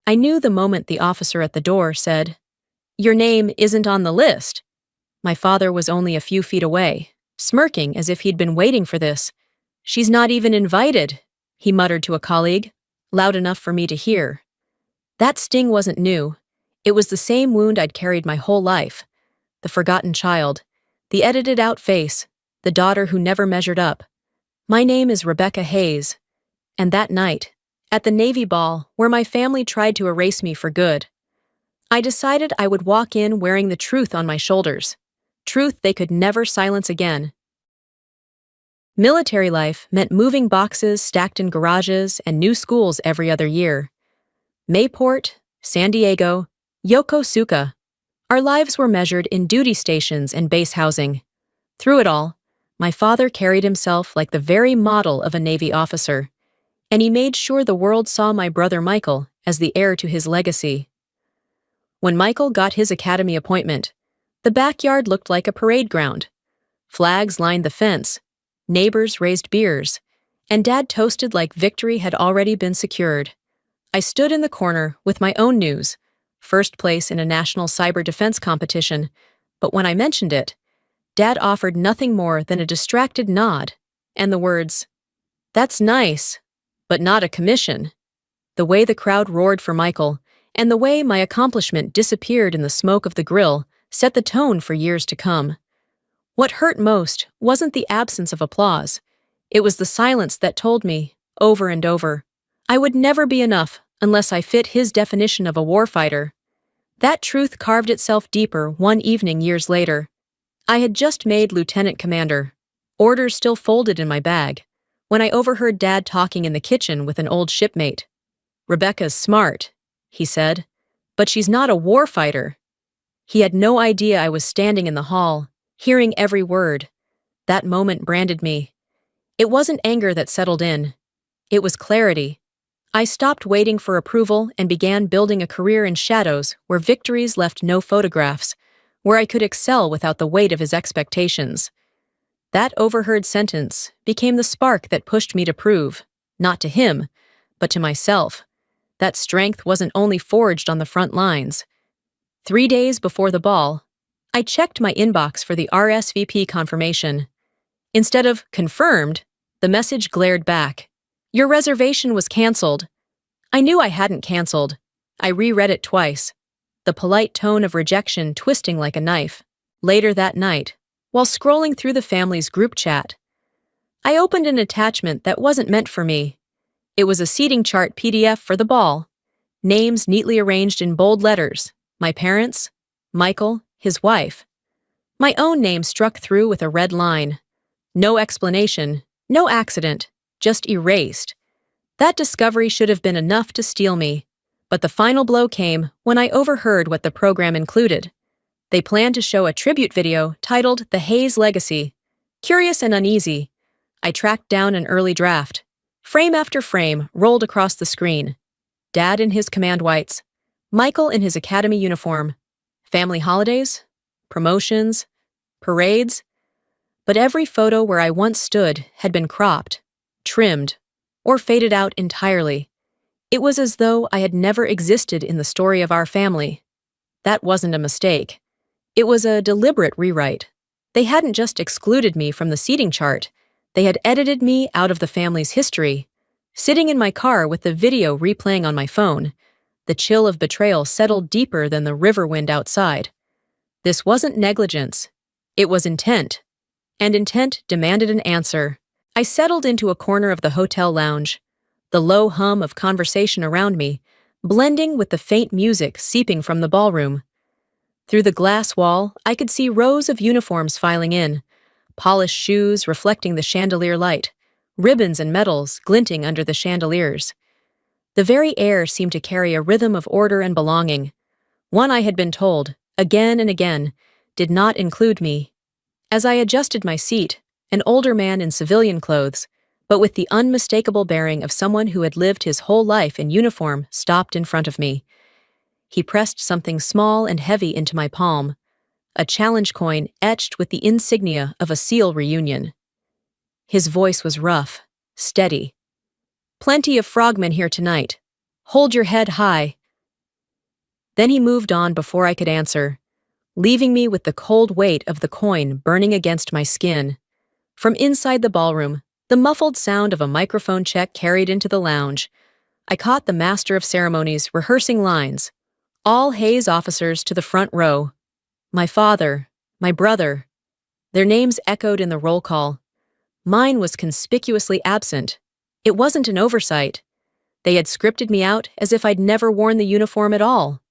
I knew the moment the officer at the door said, "Your name isn't on the list." My father was only a few feet away, smirking as if he'd been waiting for this. "She's not even invited," he muttered to a colleague, loud enough for me to hear. That sting wasn't new. It was the same wound I'd carried my whole life. The forgotten child, the edited-out face, the daughter who never measured up. My name is Rebecca Hayes. And that night, at the Navy Ball, where my family tried to erase me for good, I decided I would walk in wearing the truth on my shoulders. Truth they could never silence again. Military life meant moving boxes stacked in garages and new schools every other year. Mayport, San Diego, Yokosuka. Our lives were measured in duty stations and base housing. Through it all, my father carried himself like the very model of a Navy officer, and he made sure the world saw my brother Michael as the heir to his legacy. When Michael got his academy appointment, the backyard looked like a parade ground. Flags lined the fence, neighbors raised beers, and Dad toasted like victory had already been secured. I stood in the corner with my own news, first place in a national cyber defense competition, but when I mentioned it, Dad offered nothing more than a distracted nod and the words, "That's nice, but not a commission." The way the crowd roared for Michael, and the way my accomplishment disappeared in the smoke of the grill, set the tone for years to come. What hurt most wasn't the absence of applause. It was the silence that told me, over and over, I would never be enough unless I fit his definition of a warfighter. That truth carved itself deeper one evening years later. I had just made lieutenant commander, orders still folded in my bag, when I overheard Dad talking in the kitchen with an old shipmate. "Rebecca's smart," he said, "but she's not a warfighter." He had no idea I was standing in the hall, hearing every word. That moment branded me. It wasn't anger that settled in. It was clarity. I stopped waiting for approval and began building a career in shadows where victories left no photographs, where I could excel without the weight of his expectations. That overheard sentence became the spark that pushed me to prove, not to him, but to myself, that strength wasn't only forged on the front lines. 3 days before the ball, I checked my inbox for the RSVP confirmation. Instead of confirmed, the message glared back. "Your reservation was canceled." I knew I hadn't canceled. I reread it twice, the polite tone of rejection twisting like a knife. Later that night, while scrolling through the family's group chat, I opened an attachment that wasn't meant for me. It was a seating chart PDF for the ball, names neatly arranged in bold letters, my parents, Michael, his wife. My own name struck through with a red line. No explanation, no accident, just erased. That discovery should have been enough to steel me, but the final blow came when I overheard what the program included. They planned to show a tribute video titled The Hayes Legacy. Curious and uneasy, I tracked down an early draft. Frame after frame rolled across the screen. Dad in his command whites, Michael in his academy uniform, family holidays, promotions, parades. But every photo where I once stood had been cropped, trimmed, or faded out entirely. It was as though I had never existed in the story of our family. That wasn't a mistake. It was a deliberate rewrite. They hadn't just excluded me from the seating chart, they had edited me out of the family's history. Sitting in my car with the video replaying on my phone, the chill of betrayal settled deeper than the river wind outside. This wasn't negligence. It was intent. And intent demanded an answer. I settled into a corner of the hotel lounge, the low hum of conversation around me, blending with the faint music seeping from the ballroom. Through the glass wall, I could see rows of uniforms filing in, polished shoes reflecting the chandelier light, ribbons and medals glinting under the chandeliers. The very air seemed to carry a rhythm of order and belonging. One I had been told, again and again, did not include me. As I adjusted my seat, an older man in civilian clothes, but with the unmistakable bearing of someone who had lived his whole life in uniform, stopped in front of me. He pressed something small and heavy into my palm, a challenge coin etched with the insignia of a SEAL reunion. His voice was rough, steady. "Plenty of frogmen here tonight. Hold your head high. Then he moved on before I could answer, leaving me with the cold weight of the coin burning against my skin. From inside the ballroom, the muffled sound of a microphone check carried into the lounge. I caught the master of ceremonies rehearsing lines. All Hayes officers to the front row. My father, my brother. Their names echoed in the roll call. Mine was conspicuously absent. It wasn't an oversight. They had scripted me out as if I'd never worn the uniform at all.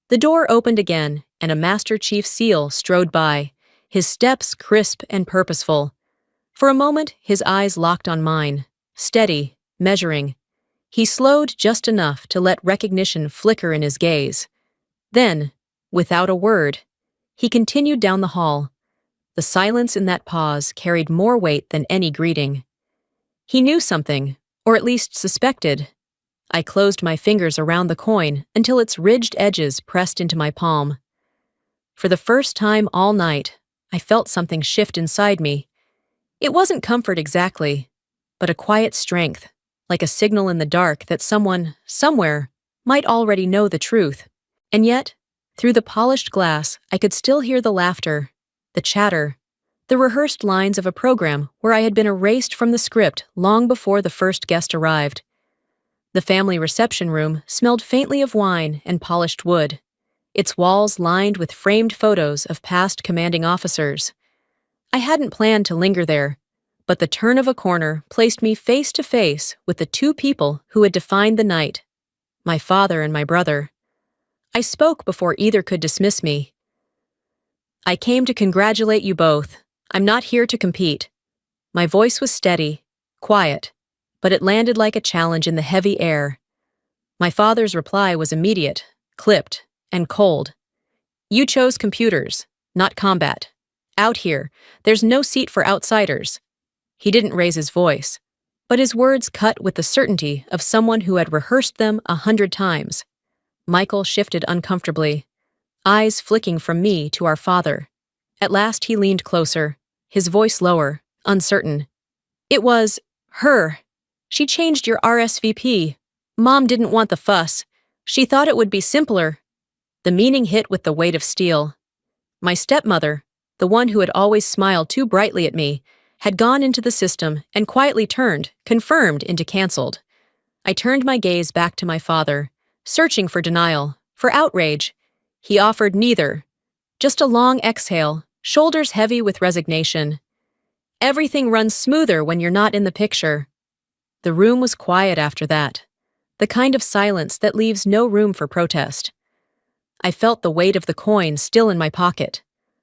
The door opened again, and a Master Chief SEAL strode by, his steps crisp and purposeful. For a moment, his eyes locked on mine, steady, measuring. He slowed just enough to let recognition flicker in his gaze. Then, without a word, he continued down the hall. The silence in that pause carried more weight than any greeting. He knew something, or at least suspected. I closed my fingers around the coin until its ridged edges pressed into my palm. For the first time all night, I felt something shift inside me. It wasn't comfort exactly, but a quiet strength, like a signal in the dark that someone, somewhere, might already know the truth. And yet, through the polished glass, I could still hear the laughter, the chatter, the rehearsed lines of a program where I had been erased from the script long before the first guest arrived. The family reception room smelled faintly of wine and polished wood, its walls lined with framed photos of past commanding officers. I hadn't planned to linger there, but the turn of a corner placed me face to face with the two people who had defined the night, my father and my brother. I spoke before either could dismiss me. I came to congratulate you both. I'm not here to compete. My voice was steady, quiet, but it landed like a challenge in the heavy air. My father's reply was immediate, clipped, and cold. You chose computers, not combat. Out here, there's no seat for outsiders. He didn't raise his voice, but his words cut with the certainty of someone who had rehearsed them 100 times. Michael shifted uncomfortably, eyes flicking from me to our father. At last he leaned closer, his voice lower, uncertain. It was her. She changed your RSVP. Mom didn't want the fuss. She thought it would be simpler. The meaning hit with the weight of steel. My stepmother, the one who had always smiled too brightly at me, had gone into the system and quietly turned, confirmed, into canceled. I turned my gaze back to my father, searching for denial, for outrage. He offered neither. Just a long exhale, shoulders heavy with resignation. Everything runs smoother when you're not in the picture. The room was quiet after that, the kind of silence that leaves no room for protest. I felt the weight of the coin still in my pocket,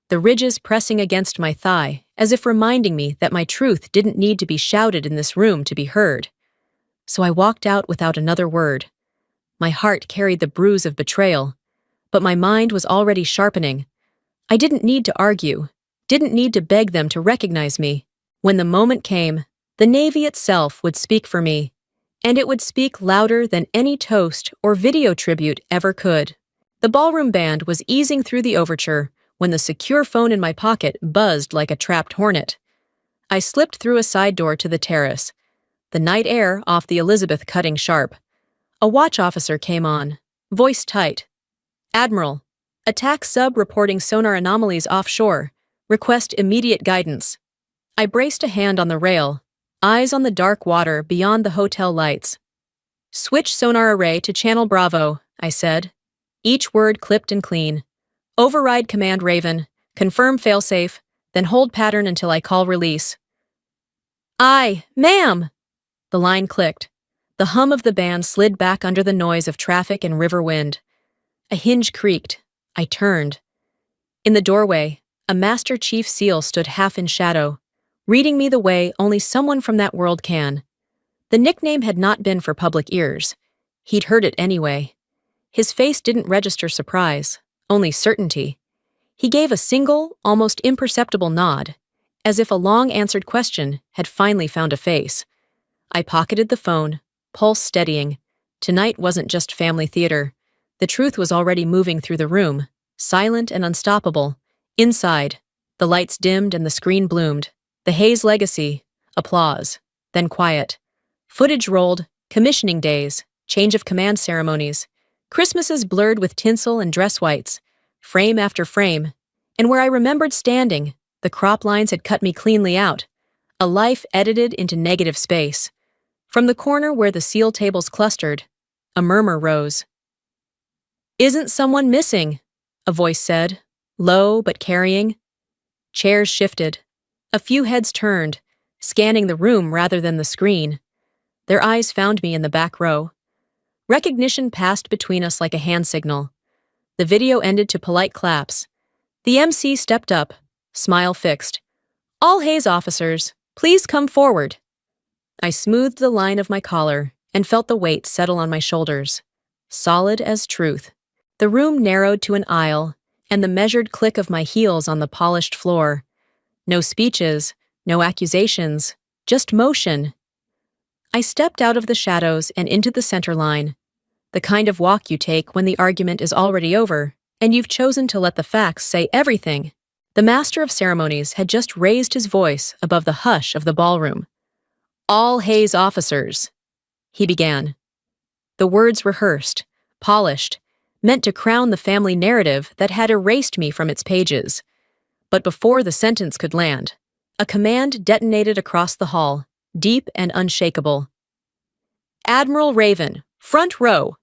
the ridges pressing against my thigh, as if reminding me that my truth didn't need to be shouted in this room to be heard. So I walked out without another word. My heart carried the bruise of betrayal, but my mind was already sharpening. I didn't need to argue, didn't need to beg them to recognize me. When the moment came, the Navy itself would speak for me, and it would speak louder than any toast or video tribute ever could. The ballroom band was easing through the overture when the secure phone in my pocket buzzed like a trapped hornet. I slipped through a side door to the terrace, the night air off the Elizabeth cutting sharp. A watch officer came on, voice tight. Admiral, attack sub reporting sonar anomalies offshore. Request immediate guidance. I braced a hand on the rail, eyes on the dark water beyond the hotel lights. Switch sonar array to channel Bravo, I said, each word clipped and clean. Override command Raven, confirm failsafe, then hold pattern until I call release. Aye, ma'am! The line clicked. The hum of the band slid back under the noise of traffic and river wind. A hinge creaked. I turned. In the doorway, a Master Chief SEAL stood half in shadow, reading me the way only someone from that world can. The nickname had not been for public ears. He'd heard it anyway. His face didn't register surprise, only certainty. He gave a single, almost imperceptible nod, as if a long-answered question had finally found a face. I pocketed the phone, pulse steadying. Tonight wasn't just family theater. The truth was already moving through the room, silent and unstoppable. Inside, the lights dimmed and the screen bloomed. The Hayes legacy, applause, then quiet. Footage rolled, commissioning days, change of command ceremonies. Christmases blurred with tinsel and dress whites, frame after frame, and where I remembered standing, the crop lines had cut me cleanly out, a life edited into negative space. From the corner where the seal tables clustered, a murmur rose. "Isn't someone missing?" a voice said, low but carrying. Chairs shifted. A few heads turned, scanning the room rather than the screen. Their eyes found me in the back row. Recognition passed between us like a hand signal. The video ended to polite claps. The MC stepped up, smile fixed. "All Hayes officers, please come forward." I smoothed the line of my collar and felt the weight settle on my shoulders. Solid as truth. The room narrowed to an aisle, and the measured click of my heels on the polished floor. No speeches, no accusations, just motion. I stepped out of the shadows and into the center line, the kind of walk you take when the argument is already over, and you've chosen to let the facts say everything. The master of ceremonies had just raised his voice above the hush of the ballroom. "All Hayes officers," he began. The words rehearsed, polished, meant to crown the family narrative that had erased me from its pages. But before the sentence could land, a command detonated across the hall, deep and unshakable. "Admiral Raven, front row."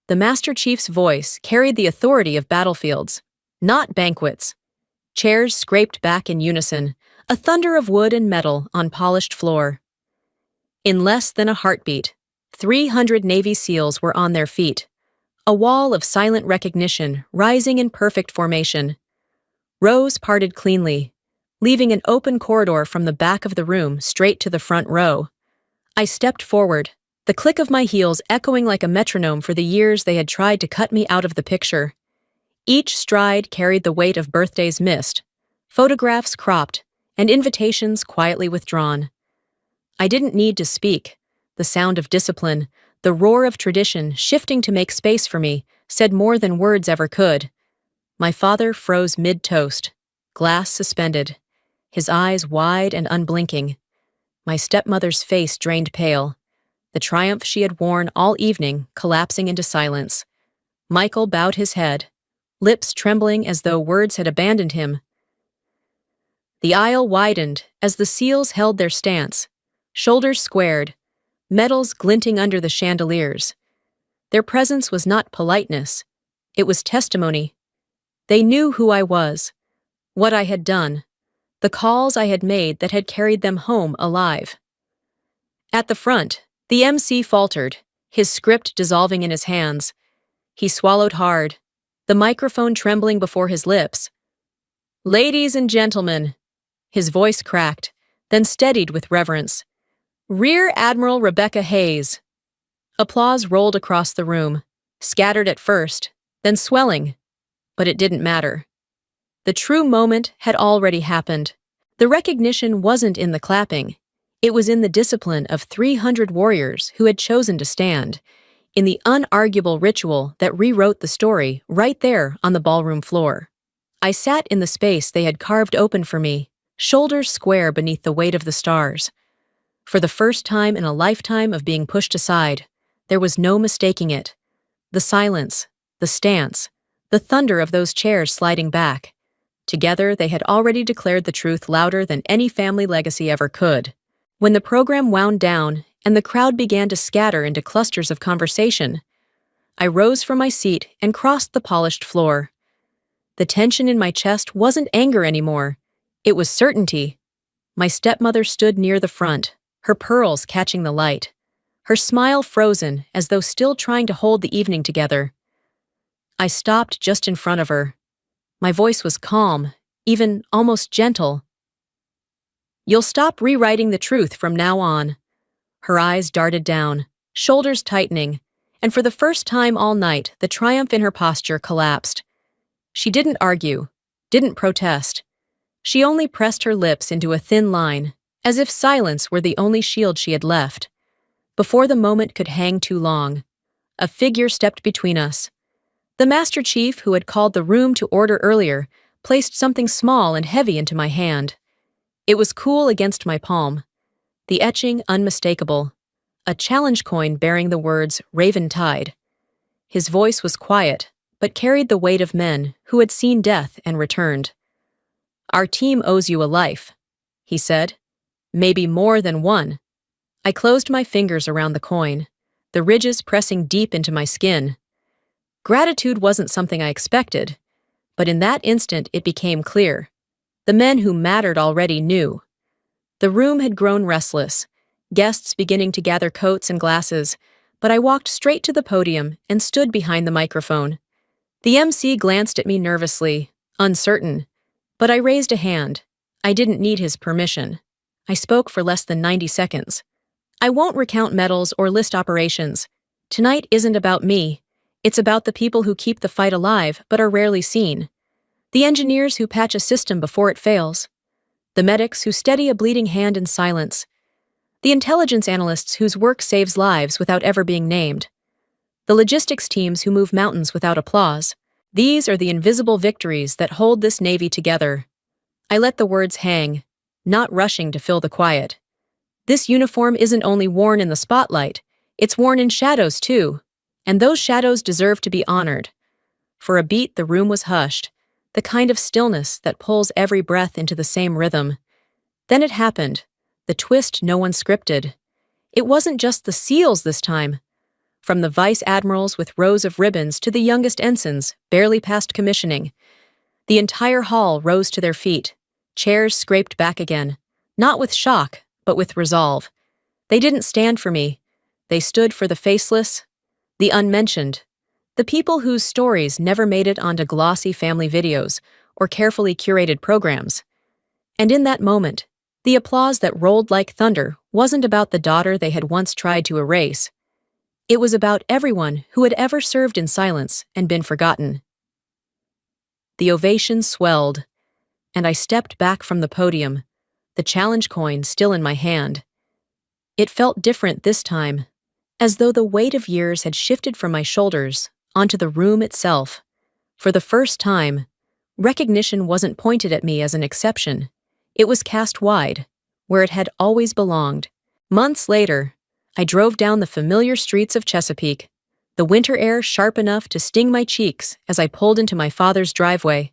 The Master Chief's voice carried the authority of battlefields, not banquets. Chairs scraped back in unison, a thunder of wood and metal on polished floor. In less than a heartbeat, 300 Navy SEALs were on their feet, a wall of silent recognition rising in perfect formation. Rows parted cleanly, leaving an open corridor from the back of the room straight to the front row. I stepped forward, the click of my heels echoing like a metronome for the years they had tried to cut me out of the picture. Each stride carried the weight of birthdays missed, photographs cropped, and invitations quietly withdrawn. I didn't need to speak. The sound of discipline, the roar of tradition shifting to make space for me, said more than words ever could. My father froze mid-toast, glass suspended, his eyes wide and unblinking. My stepmother's face drained pale, the triumph she had worn all evening collapsing into silence. Michael bowed his head, lips trembling as though words had abandoned him. The aisle widened as the SEALs held their stance, shoulders squared, medals glinting under the chandeliers. Their presence was not politeness, it was testimony. They knew who I was, what I had done, the calls I had made that had carried them home alive. At the front, the MC faltered, his script dissolving in his hands. He swallowed hard, the microphone trembling before his lips. "Ladies and gentlemen," his voice cracked, then steadied with reverence. "Rear Admiral Rebecca Hayes." Applause rolled across the room, scattered at first, then swelling. But it didn't matter. The true moment had already happened. The recognition wasn't in the clapping. It was in the discipline of 300 warriors who had chosen to stand, in the unarguable ritual that rewrote the story right there on the ballroom floor. I sat in the space they had carved open for me, shoulders square beneath the weight of the stars. For the first time in a lifetime of being pushed aside, there was no mistaking it. The silence, the stance, the thunder of those chairs sliding back. Together, they had already declared the truth louder than any family legacy ever could. When the program wound down and the crowd began to scatter into clusters of conversation, I rose from my seat and crossed the polished floor. The tension in my chest wasn't anger anymore. It was certainty. My stepmother stood near the front, her pearls catching the light, her smile frozen as though still trying to hold the evening together. I stopped just in front of her. My voice was calm, even almost gentle. "You'll stop rewriting the truth from now on." Her eyes darted down, shoulders tightening, and for the first time all night, the triumph in her posture collapsed. She didn't argue, didn't protest. She only pressed her lips into a thin line, as if silence were the only shield she had left. Before the moment could hang too long, a figure stepped between us. The Master Chief, who had called the room to order earlier, placed something small and heavy into my hand. It was cool against my palm, the etching unmistakable, a challenge coin bearing the words "Raven Tide." His voice was quiet, but carried the weight of men who had seen death and returned. "Our team owes you a life," he said. "Maybe more than one." I closed my fingers around the coin, the ridges pressing deep into my skin. Gratitude wasn't something I expected, but in that instant it became clear. The men who mattered already knew. The room had grown restless, guests beginning to gather coats and glasses, but I walked straight to the podium and stood behind the microphone. The MC glanced at me nervously, uncertain, but I raised a hand. I didn't need his permission. I spoke for less than 90 seconds. "I won't recount medals or list operations. Tonight isn't about me. It's about the people who keep the fight alive but are rarely seen. The engineers who patch a system before it fails. The medics who steady a bleeding hand in silence. The intelligence analysts whose work saves lives without ever being named. The logistics teams who move mountains without applause. These are the invisible victories that hold this Navy together." I let the words hang, not rushing to fill the quiet. This uniform isn't only worn in the spotlight, it's worn in shadows too, and those shadows deserve to be honored. For a beat, the room was hushed, the kind of stillness that pulls every breath into the same rhythm. Then it happened, the twist no one scripted. It wasn't just the SEALs this time. From the vice admirals with rows of ribbons to the youngest ensigns, barely past commissioning. The entire hall rose to their feet, chairs scraped back again, not with shock, but with resolve. They didn't stand for me. They stood for the faceless, the unmentioned, the people whose stories never made it onto glossy family videos or carefully curated programs. And in that moment, the applause that rolled like thunder wasn't about the daughter they had once tried to erase. It was about everyone who had ever served in silence and been forgotten. The ovation swelled, and I stepped back from the podium, the challenge coin still in my hand. It felt different this time, as though the weight of years had shifted from my shoulders onto the room itself. For the first time, recognition wasn't pointed at me as an exception. It was cast wide, where it had always belonged. Months later, I drove down the familiar streets of Chesapeake, the winter air sharp enough to sting my cheeks as I pulled into my father's driveway.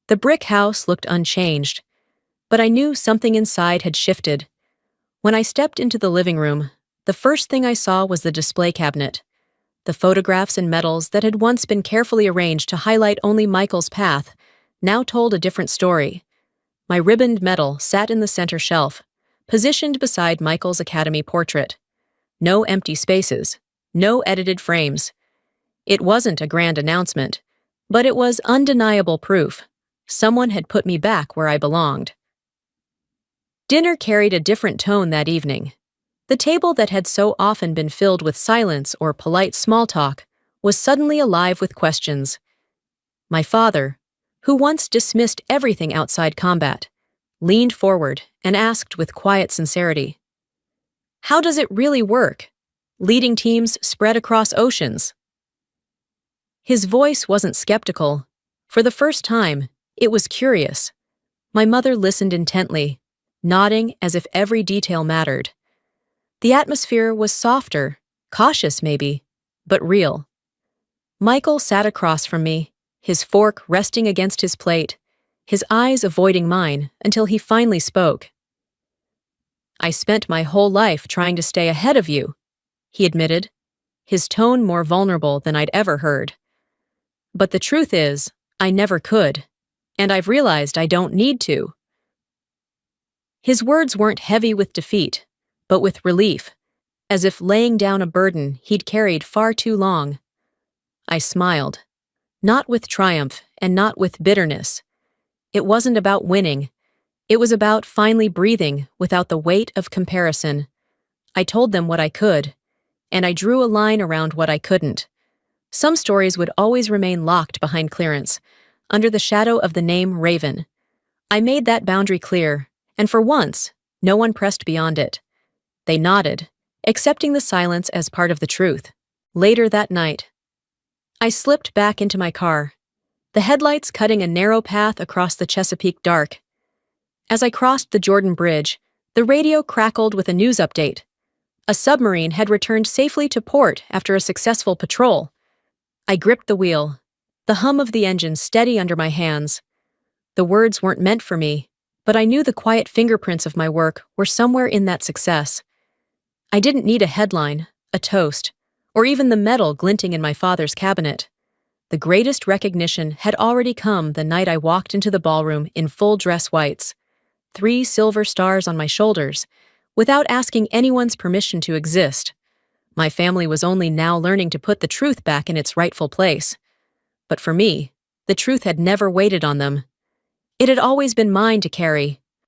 The brick house looked unchanged, but I knew something inside had shifted. When I stepped into the living room, the first thing I saw was the display cabinet. The photographs and medals that had once been carefully arranged to highlight only Michael's path now told a different story. My ribboned medal sat in the center shelf, positioned beside Michael's Academy portrait. No empty spaces, no edited frames. It wasn't a grand announcement, but it was undeniable proof. Someone had put me back where I belonged. Dinner carried a different tone that evening. The table that had so often been filled with silence or polite small talk was suddenly alive with questions. My father, who once dismissed everything outside combat, leaned forward and asked with quiet sincerity, "How does it really work? Leading teams spread across oceans?" His voice wasn't skeptical. For the first time, it was curious. My mother listened intently, nodding as if every detail mattered. The atmosphere was softer, cautious maybe, but real. Michael sat across from me, his fork resting against his plate, his eyes avoiding mine until he finally spoke. "I spent my whole life trying to stay ahead of you," he admitted, his tone more vulnerable than I'd ever heard. "But the truth is, I never could, and I've realized I don't need to." His words weren't heavy with defeat, but with relief, as if laying down a burden he'd carried far too long. I smiled, not with triumph and not with bitterness. It wasn't about winning. It was about finally breathing without the weight of comparison. I told them what I could, and I drew a line around what I couldn't. Some stories would always remain locked behind clearance, under the shadow of the name Raven. I made that boundary clear, and for once, no one pressed beyond it. They nodded, accepting the silence as part of the truth. Later that night, I slipped back into my car, the headlights cutting a narrow path across the Chesapeake dark. As I crossed the Jordan Bridge, the radio crackled with a news update. A submarine had returned safely to port after a successful patrol. I gripped the wheel, the hum of the engine steady under my hands. The words weren't meant for me, but I knew the quiet fingerprints of my work were somewhere in that success. I didn't need a headline, a toast, or even the medal glinting in my father's cabinet. The greatest recognition had already come the night I walked into the ballroom in full dress whites, 3 silver stars on my shoulders, without asking anyone's permission to exist. My family was only now learning to put the truth back in its rightful place. But for me, the truth had never waited on them. It had always been mine to carry,